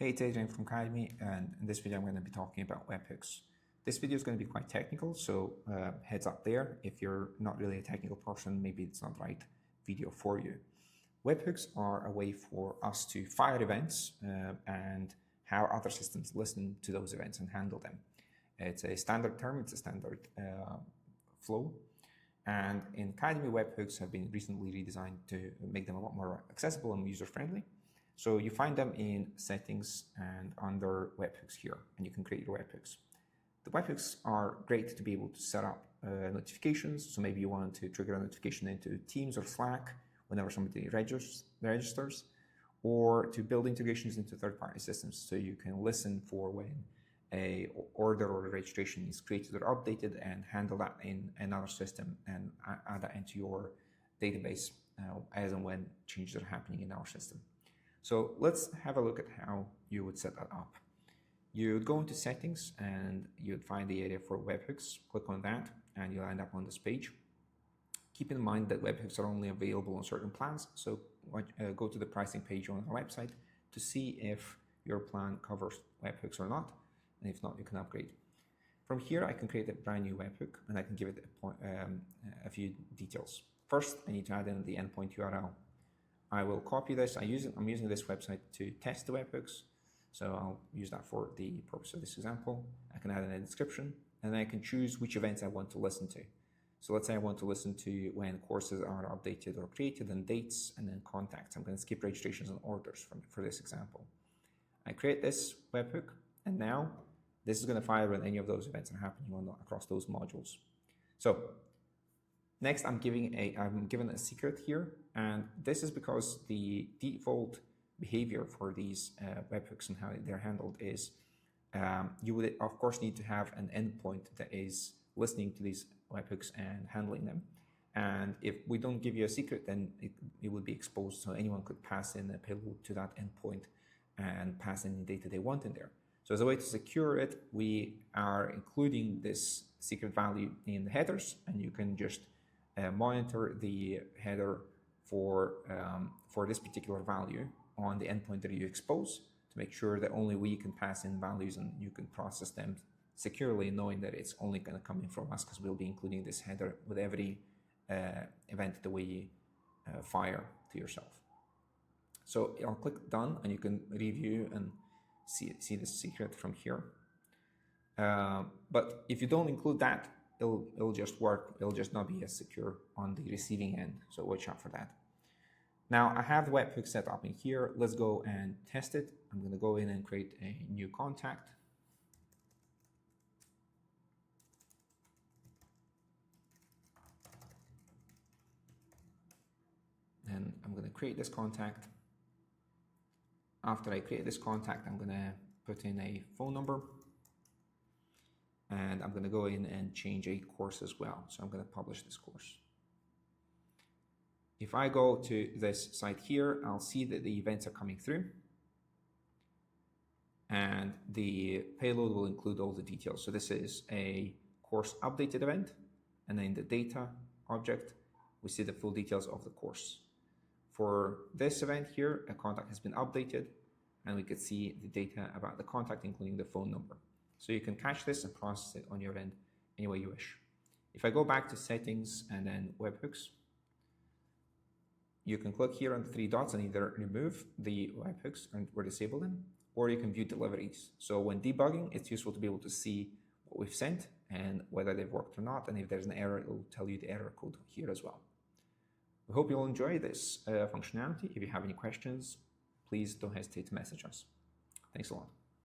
Hey, it's Adrian from Cademy, and in this video I'm going to be talking about webhooks. This video is going to be quite technical, so heads up there. If you're not really a technical person, maybe it's not the right video for you. Webhooks are a way for us to fire events and how other systems listen to those events and handle them. It's a standard term, it's a standard flow. And in Cademy, webhooks have been recently redesigned to make them a lot more accessible and user-friendly. So you find them in settings and under webhooks here, and you can create your webhooks. The webhooks are great to be able to set up notifications. So maybe you want to trigger a notification into Teams or Slack whenever somebody registers, or to build integrations into third-party systems. So you can listen for when a order or a registration is created or updated and handle that in another system and add that into your database as and when changes are happening in our system. So let's have a look at how you would set that up. You'd go into settings and you'd find the area for webhooks, click on that, and you'll end up on this page. Keep in mind that webhooks are only available on certain plans, so go to the pricing page on our website to see if your plan covers webhooks or not, and if not, you can upgrade. From here, I can create a brand new webhook and I can give it a few details. First, I need to add in the endpoint URL. I will copy this. I'm using this website to test the webhooks, so I'll use that for the purpose of this example. I can add in a description, and then I can choose which events I want to listen to. So let's say I want to listen to when courses are updated or created, and dates, and then contacts. I'm going to skip registrations and orders for this example. I create this webhook, and now this is going to fire when any of those events are happening across those modules. So next, I'm given a secret here, and this is because the default behavior for these webhooks and how they're handled is you would of course need to have an endpoint that is listening to these webhooks and handling them. And if we don't give you a secret, then it would be exposed, so anyone could pass in a payload to that endpoint and pass any data they want in there. So as a way to secure it, we are including this secret value in the headers, and you can just monitor the header for this particular value on the endpoint that you expose to make sure that only we can pass in values and you can process them securely, knowing that it's only going to come in from us, because we'll be including this header with every event that we fire to yourself. So I'll click done, and you can review and see the secret from here. But if you don't include that, it'll just work. It'll just not be as secure on the receiving end. So watch out for that. Now I have the webhook set up in here. Let's go and test it. I'm going to go in and create a new contact. And I'm going to create this contact. After I create this contact, I'm going to put in a phone number. And I'm going to go in and change a course as well. So I'm going to publish this course. If I go to this site here, I'll see that the events are coming through. And the payload will include all the details. So this is a course updated event. And then in the data object, we see the full details of the course. For this event here, a contact has been updated. And we could see the data about the contact, including the phone number. So you can catch this and process it on your end any way you wish. If I go back to settings and then webhooks, you can click here on the three dots and either remove the webhooks or disable them, or you can view deliveries. So when debugging, it's useful to be able to see what we've sent and whether they've worked or not. And if there's an error, it will tell you the error code here as well. We hope you'll enjoy this functionality. If you have any questions, please don't hesitate to message us. Thanks a lot.